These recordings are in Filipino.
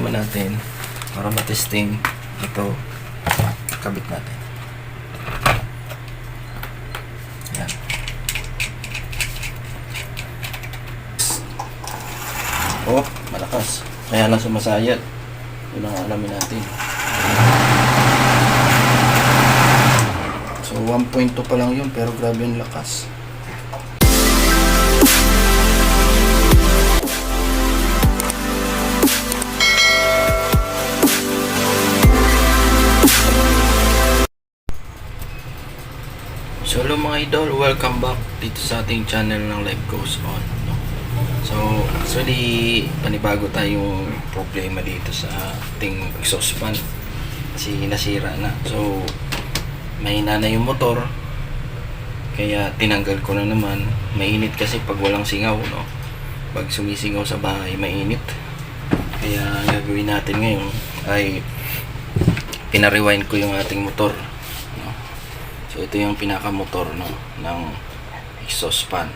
naman natin para matesting ito, kabit natin. Yan. Oh, malakas. Kaya lang sumasayad. Yun ang alamin natin. So 1.2 pa lang yun, pero grabe yung lakas. So hello mga idol, welcome back dito sa ating channel ng Life Goes On, no? So actually panibago tayong problema dito sa ating exhaust fan kasi nasira na. So mahina na yung motor, kaya tinanggal ko na naman. Mainit kasi pag walang singaw, no? Pag sumisingaw sa bahay mainit, kaya ang gagawin natin ngayon ay pina-rewind ko yung ating motor. So ito yung pinaka-motor, no, ng exhaust fan.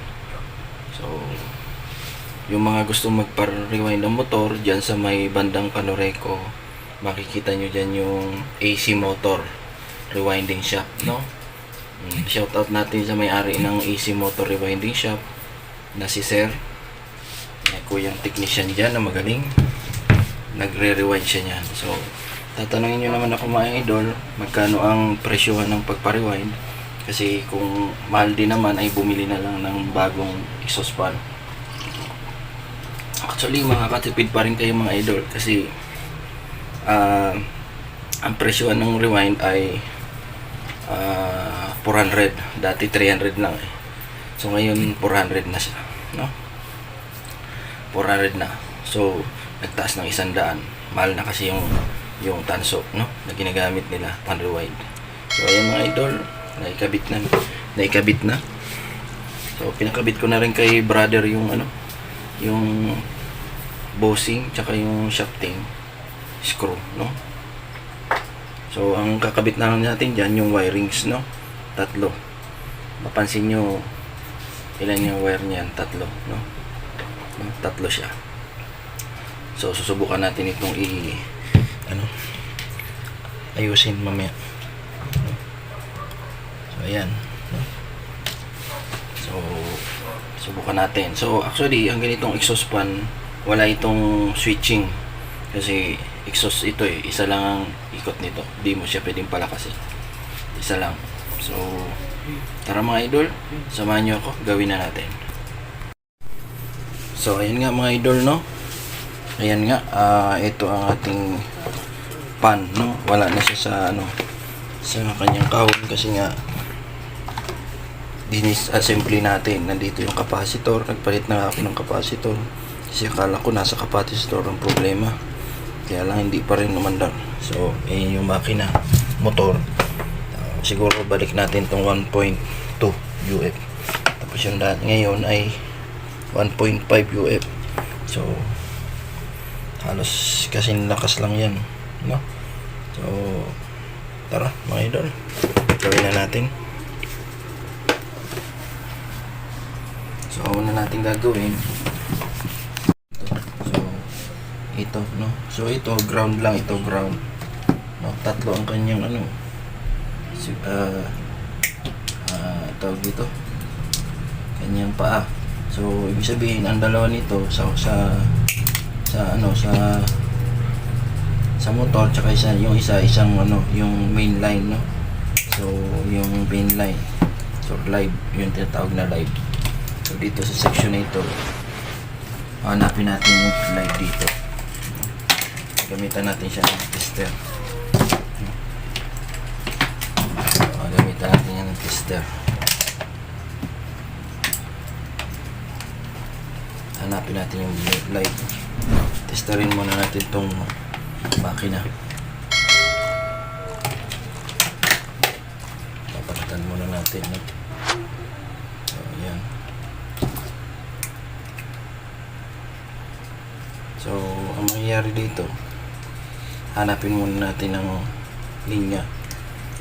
So yung mga gusto magpa-rewind ng motor diyan sa may bandang Canoreco, makikita nyo diyan yung AC motor rewinding shop, no. Shout out natin sa may-ari ng AC motor rewinding shop na si Sir. Kuyang technician diyan na magaling, nagre-rewind siya niyan. So tatanungin nyo naman ako mga idol, magkano ang presyohan ng pagpa-rewind, kasi kung mahal din naman ay bumili na lang ng bagong exhaust fan. Actually makakatipid pa rin kayo mga idol, kasi ang presyohan ng rewind ay 400, dati 300 lang eh. So ngayon 400 na siya, no? 400 na. So nagtaas ng 100. Mahal na kasi yung tanso, no, na ginagamit nila pan rewind. So ayan mga idol, naikabit na. So pinakabit ko na rin kay brother yung yung bossing tsaka yung shafting screw, no. So ang kakabit na lang natin diyan yung wirings, no, 3. Mapansin nyo ilan yung wire niyan, 3, no, 3 siya. So susubukan natin itong ayusin mamaya. So ayan, no? So subukan natin. So actually ang ganitong exhaust fan, wala itong switching kasi exhaust ito eh, isa lang ang ikot nito, di mo siya pwedeng palakasin, isa lang. So tara mga idol, samahan nyo ako, gawin na natin. So ayan nga mga idol, no, ayan nga, ito ang ating pan, no. Wala na siya sa sa kanyang kahon kasi nga dinis-assembly natin. Nandito yung capacitor, nagpalit na ako ng capacitor kasi akala ko nasa capacitor ang problema, kaya lang hindi pa rin umandar. So ayan yung makina, motor. Siguro balik natin tong 1.2 UF, tapos yung dati ngayon ay 1.5 UF. So halos kasi lakas lang yan, no. So tara mga idol, gawin na natin. So una natin gagawin ito, no. So ito ground lang, ito ground, no. 3 ang kanyang tawag dito, kanyang paa. So ibig sabihin ang dalawa nito sa motor, tsaka yung isang yung main line, no. So yung main line, so live, yung tinatawag na live. So dito sa section na ito, hanapin natin yung live dito. Gamitan natin siya ng tester. Gamitan natin yan ng tester. Hanapin natin yung live. Testerin muna natin tong makina. Papalitan muna natin, no? So ayan. So ang mangyayari dito, hanapin muna natin ang linya.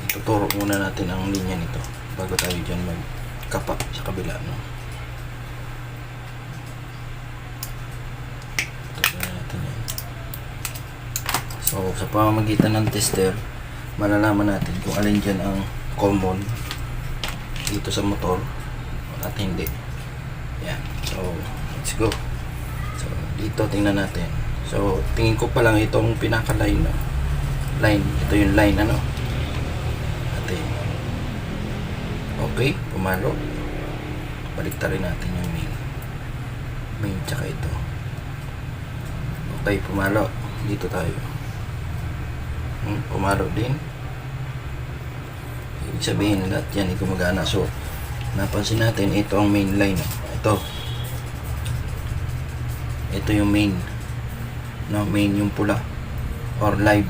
Ituturo muna natin ang linya nito bago tayo dyan magkapa sa kabila, no? Tuturo natin yan. So, sa pamamagitan ng tester, malalaman natin kung alin dyan ang common dito sa motor at hindi. Yan. So, let's go. So, dito tingnan natin. So, tingin ko pa lang itong pinaka-line. No? Line. Ito yung line, ano? Atin. Okay, pumalo. Baliktarin natin yung main. Main tsaka ito. Okay, pumalo. Dito tayo. Pumalo din. Ibig sabihin lahat yan ay gumagana. So, napansin natin ito ang main line. Ito yung main. No, main yung pula or live.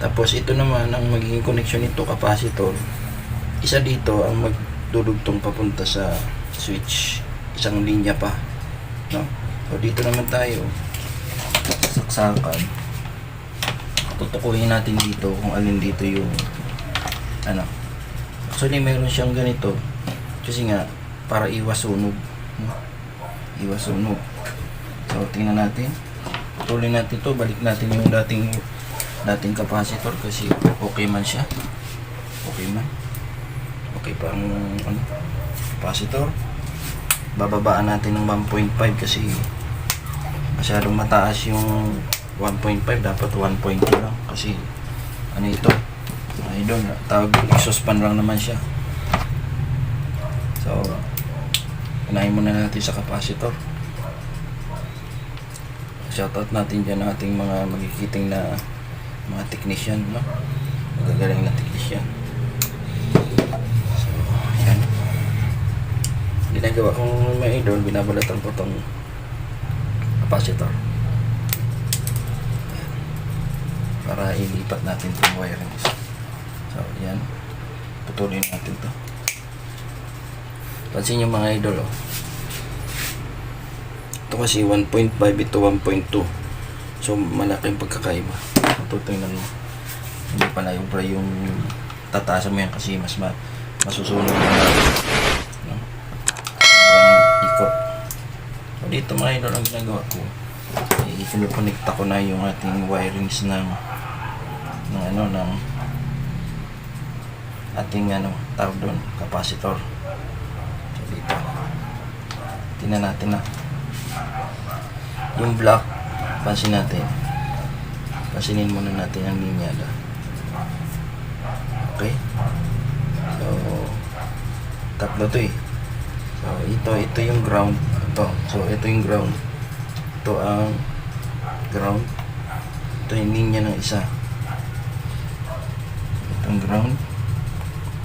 Tapos ito naman ang magiging connection nito, capacitor. Isa dito ang magdudugtong papunta sa switch. Isang linya pa. No? So, dito naman tayo. Saksakan. Tutukuhin natin dito kung alin dito yung ano. Actually meron siyang ganito kasi nga para iwas sunog, no? Iwas sunog. So tingnan natin, putulin natin to, balik natin yung dating capacitor kasi okay man siya, okay pa ang ano, capacitor. Bababaan natin ng 1.5 kasi masyadong mataas yung 1.5, dapat 1.2 lang kasi ano ito, idol, tawag exhaust fan lang naman siya. So unahin muna natin sa capacitor. Shoutout natin dyan ang ating mga magigiting na mga technician, no? Magagaling na technician. So yan, ginagawa kong may idol, binabalatan ko tong capacitor para ilipat natin itong wirings. So yan, putulin natin to. Pansin nyo mga idol, oh. Ito kasi 1.5, ito 1.2. So malaking pagkakaiba. Tutingnan mo, hindi pala yung tataasan mo yan kasi mas masusunog no? Ikot. So dito mga idol, ang ginagawa ko, i-connecta ko na yung ating wirings ng ating tawag doon, capacitor. So dito tingnan natin na yung black, pansinin muna natin ang linya da. Okay, so tatlo to eh. So ito yung ground, so ito yung ground, ito ang ground, ito yung linya ng isa, itong ground,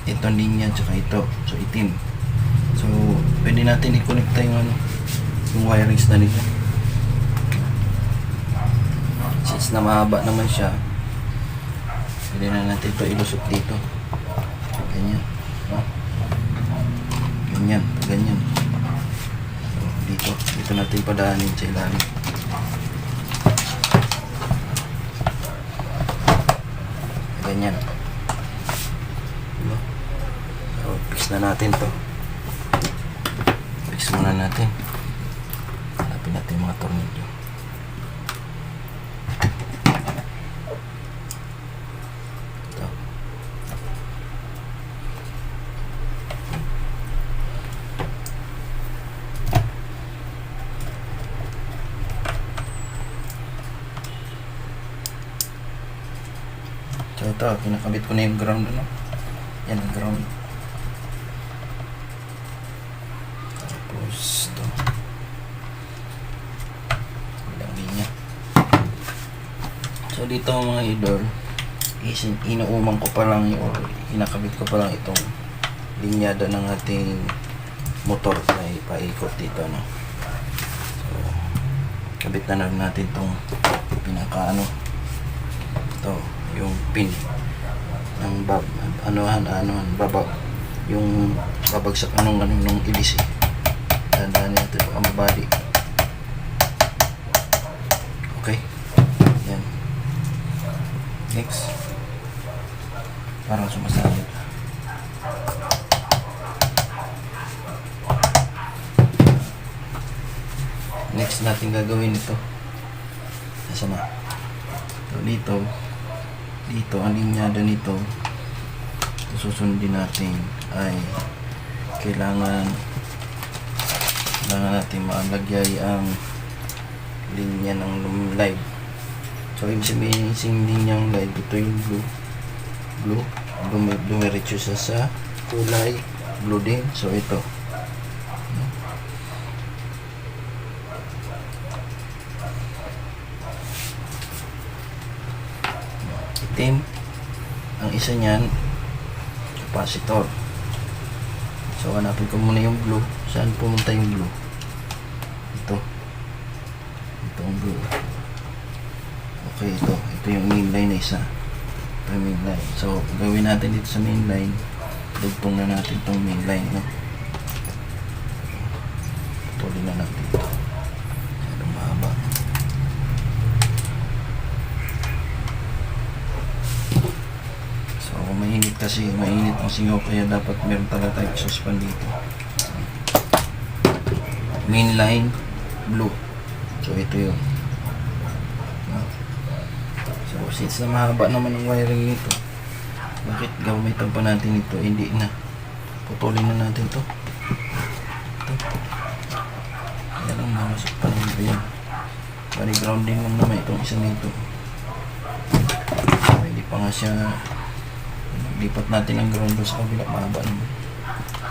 itong linya tsaka ito, so itim. So pwede natin i-connecta yung yung wirings na nito. Since na mahaba naman siya, pwede na natin ito ilusot dito, ganyan, no? Ganyan. So dito natin padaanin sa ilalim. Ganyan. So, fix na natin to. Fix muna natin. Hanapin natin mga tornilyo. Ito. So ito, kinakabit ko na yung ground, ano? Yan ang ground. Tapos ito, ilang linya. So dito mga idol, inuumang ko pa lang or kinakabit ko pa lang itong linyada ng ating motor na ipaikot dito, no? So kabit na lang natin itong pinaka ito yung pin ng babaw, yung babagsak nung ilis eh. Tandaan natin ang body. Okay, yan. Next, parang sumasabit. Next natin gagawin ito, nasa na? So dito ang linyada nito, susundin natin ay kailangan natin malagay ang linya ng live. So ibig sabihin yung linyang live, ito yung blue dumiretso siya sa kulay blue din. So ito itim, ang isa niyan capacitor. So hanapin ko muna yung blue. Saan pumunta yung blue? Ito ang blue. Okay, ito yung main line na isa. Ito yung main line. So gawin natin dito sa main line, dugtong na natin itong main line, no? Putulin na natin ito. Masyadong mahaba. So mainit kasi, mainit ang singaw, kaya dapat meron talaga tayong suspan dito. Main line blue. So ito yun. So since na mahaba naman ang wiring nito, bakit gamitan pa natin ito? Hindi na. Putulin na natin to. Ito. Ayan ang mamasok pa nito yan. Bali grounding lang naman itong isa nito. So, hindi pa nga siya. Lipat natin ang ground doon sa kabila. Mahaba naman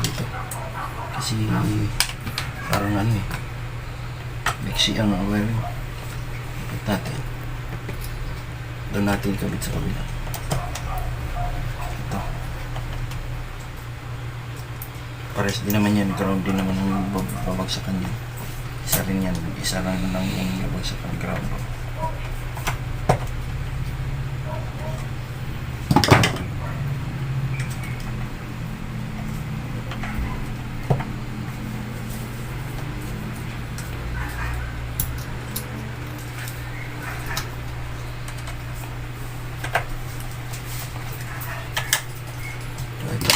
dito. Kasi parang ano eh, mixi ang wiring. Lipat natin. Doon natin kabit sa kabila. Ito. Pares din naman yan. Ground din naman ang babagsakan yan. Isa rin yan. Isa lang yung babagsakan ground.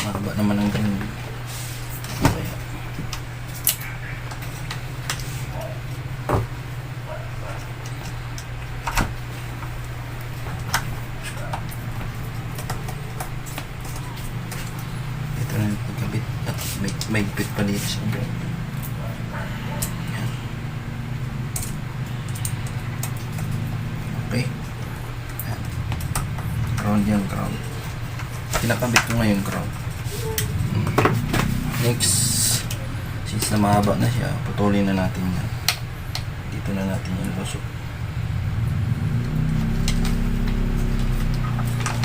Mahaba naman ang ground. Kaya ito na yung pagkabit at may bit pa dito sa ground. Yan. Okay. Yan. Ground yan, ground. Kinakabit ko ngayon ground. Next, since na mahaba na siya, putulin na natin yan. Dito na natin yung lusok.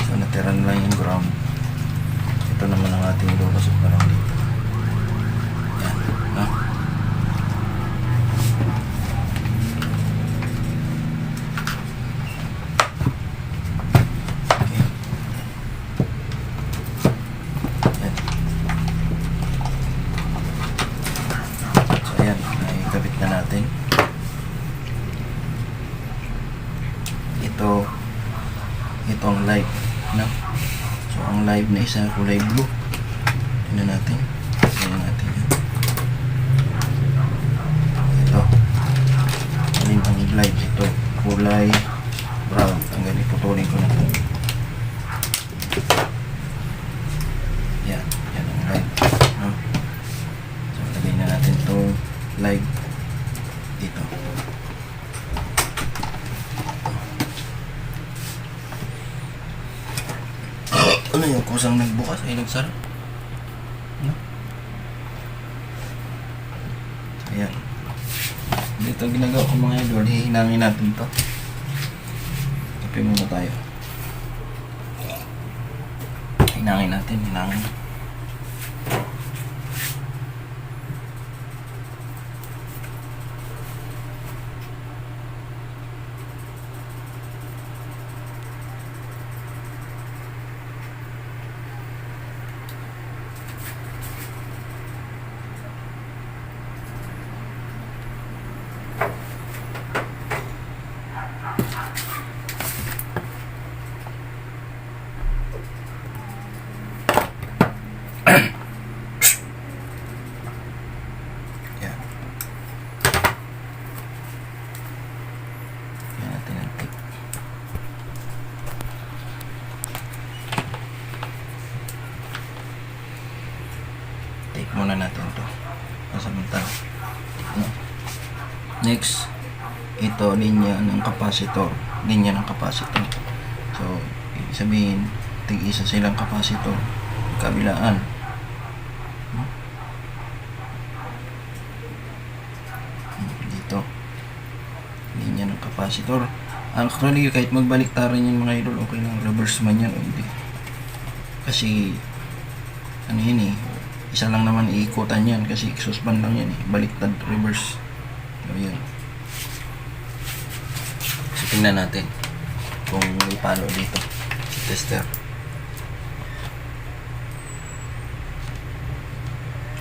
So natira na lang yung ground. Ito naman ang ating lulusok na lang dito. Yan, no? Ito ang live, no? So ang live na isa kulay blue. Tingnan natin. Tingnan natin yan. Ito. Alin ang live? Ito kulay brown. Ang ganito, putulin ko na ito. Yan ang live, no? So lagay na natin itong live dito. Ano yung kusang nagbukas ay nagsara? No? Ayan. Dito ginagawa ko mga idol, hihinangin natin to. Kape muna tayo. Hinangin natin, hinangin. Next, ito linya ng capacitor. Linya ng capacitor. So, ibig sabihin, tig-isa silang capacitor. Kabilaan. Dito. Linya ng capacitor. Actually, kahit magbaliktaran yan mga idol, okay lang. Reverse man yan o hindi. Kasi, ano yun eh, isa lang naman iikutan yan kasi exhaust fan lang yan eh. Baliktad, reverse. So, yan. So, tingnan natin kung may palo dito. Tester.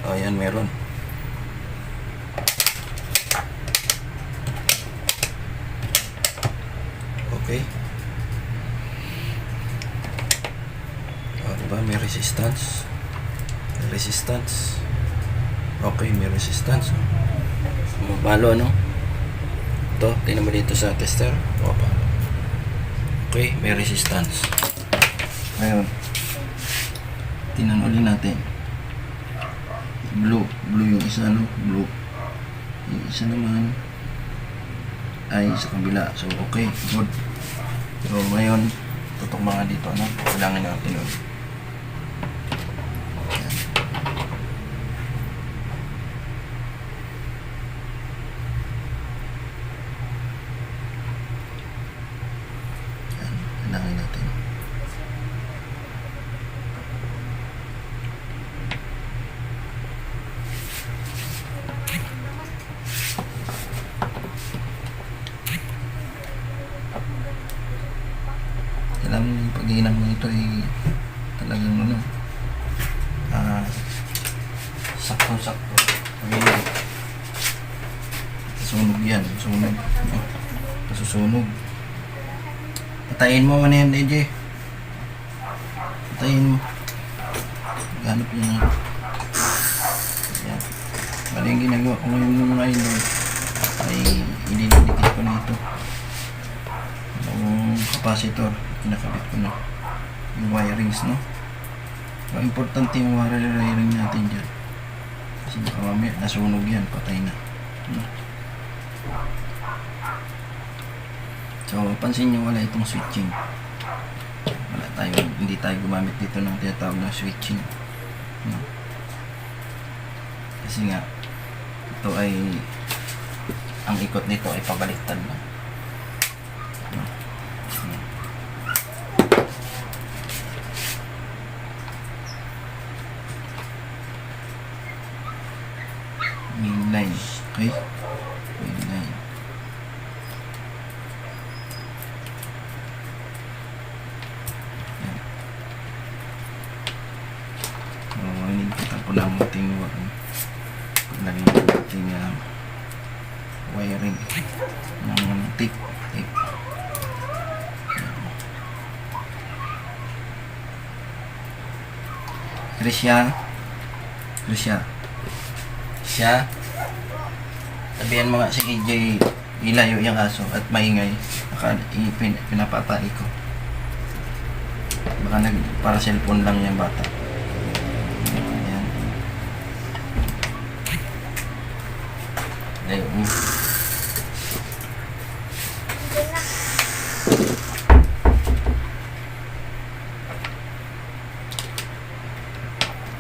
O, yan, meron. Okay. O, diba? May resistance. Resistance. Okay, may resistance. Mabalo, no? Ito, tingnan mo dito sa tester. Opa. Okay, may resistance. Ngayon, tingnan ulit natin. Blue. Blue yung isa, no? Blue. Yung isa naman ay sa kabila. So, okay. Good. So, ngayon, tutok mga dito, no? Kailangan natin ulit. Kailangan natin. Alam mo yung pag-iinang mo ito ay talagang ano, sakto-sakto. Ay, sunog yan. Sunog. Kasusunog. Patayin mo man yan, AJ. Patayin mo. Ganap yun nga. Yan. Bali yung ginagawa ko ngayon ng mga idol ay ididikit ko nito. Yung capacitor, kinakabit ko na. Yung wirings, no? So, importante yung wiring natin dyan. Kasi baka mamaya nasunog yan, patay na. No? So, pansin nyo wala itong switching. Wala tayo, hindi tayo gumamit dito ng tinatawag na switching. No? Kasi nga, ito ay, ang ikot nito ay pabaliktad na. No? Main line. Okay? Main line. Nilipitan ko lang ating lagyan natin wiring ng tape. Krisya sabihan mo nga si EJ ilayo yung aso at maingay pinapatay ko baka para cellphone lang yung bata. Ayan. Layo mo.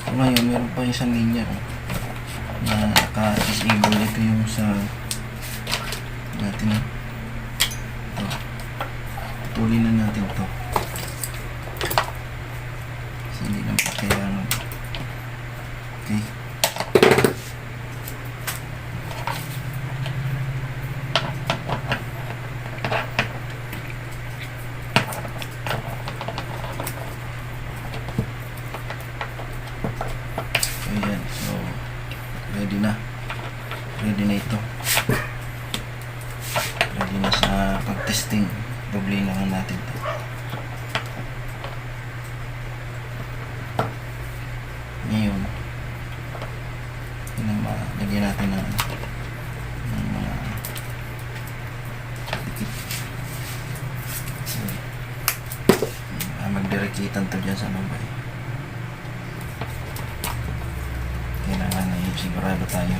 So ngayon meron pa isang linya na naka-disable. Ito yung sa natin ito. Putulin na natin ito kasi hindi naman kailangan. Okay. Ayan, so ready na ito, ready na sa pag-testing. Doble na lang natin ito. Ngayon lagyan natin ng mga dikit. So, magdirekitan to dyan sa lubay. Kailangan na sigurado tayo.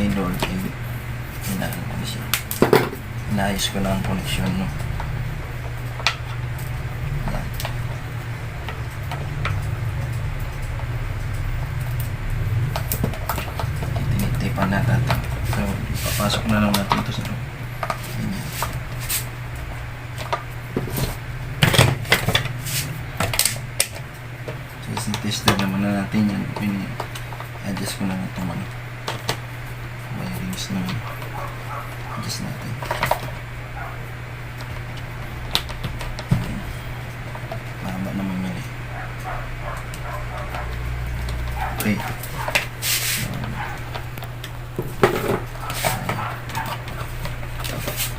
idol, inayos ko lang ang connection, no? Yan. Tinitipan natin ito. So, papasok na lang natin ito sa loob. Ganyan. So, tester naman na natin yan. I-adjust ko na ito man. Wirings naman. Adjust natin. Mahaba naman yan eh. Okay.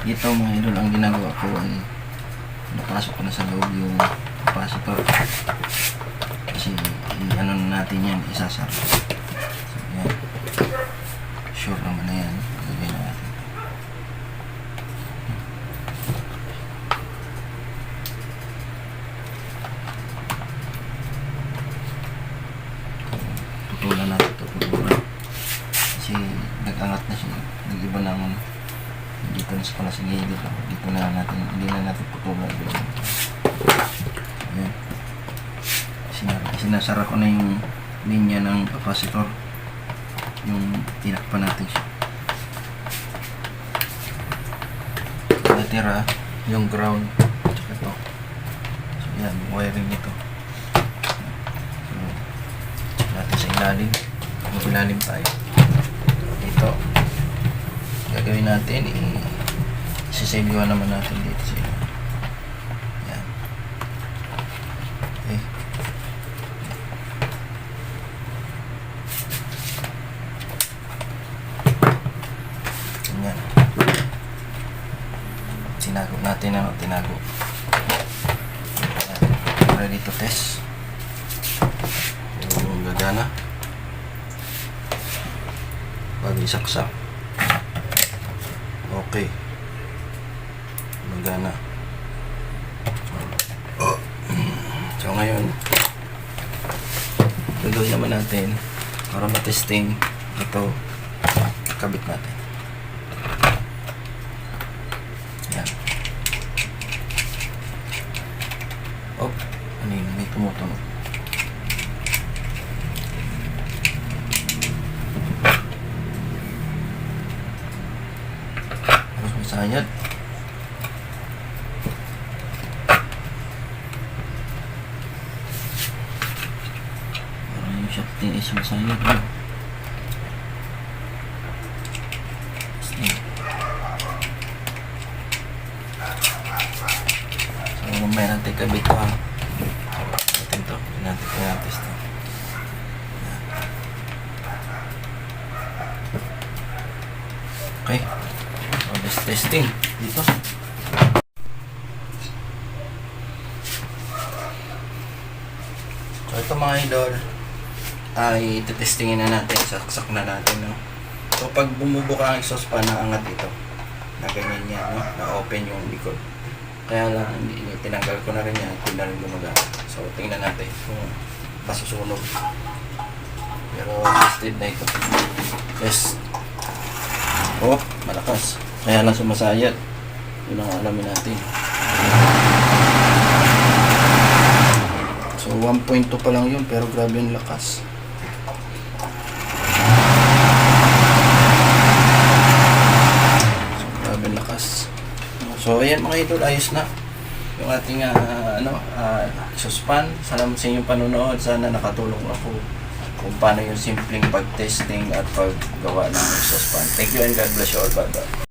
Dito mga idol, ang ginagawa ko ay napasok ko na sa loob yung capacitor kasi ano na natin yan, isasara. So yan, sure naman na yan, gagawin na natin. Putulan natin ito, putulan kasi nag-angat na siya, nag-iba naman dito na sa pala sa gilid. Dito na natin, hindi na natin putulan. Ayan. Sinasara ko na yung linya ng capacitor, yung tinakpan natin siya. Natira yung ground tsaka ito. So yan, wiring nito. So natin sa ilalim, mag-ilalim tayo. Ito gagawin natin, isisabihan naman natin dito sa ilalim. Yan. Okay. Ganyan. Tinago natin, ano, tinago. Ready to test. Yung gagana. Bago isaksak. Okay. Magana. So ngayon, gagawin naman natin para matesting ito, kabit natin. Yan. Oh, ano yun? May tumutunog. Tapos masayad. Shafting is masayad. So mamaya natin kabit ito, ha. Natin ito. Natin test ito. Okay. So let's testing dito. So ito mga idol ay testingin na natin, saksak na natin, no? So pag bumubuka ang exhaust fan, naangat ito na ganyan yan, no? Na open yung likod, kaya lang tinanggal ko na rin yan, hindi na rin gumagana. So tingnan natin kung masusunog, pero tested na ito. Yes. Oh, malakas, kaya lang sumasayat. Yun ang alamin natin. So 1.2 pa lang yun, pero grabe yung lakas. So ayan mga idol, ayos na yung ating exhaust fan. Salamat sa inyong panonood. Sana nakatulong ako kung paano yung simpleng pag-testing at paggawa ng exhaust fan. Thank you and God bless you all. Bye bye.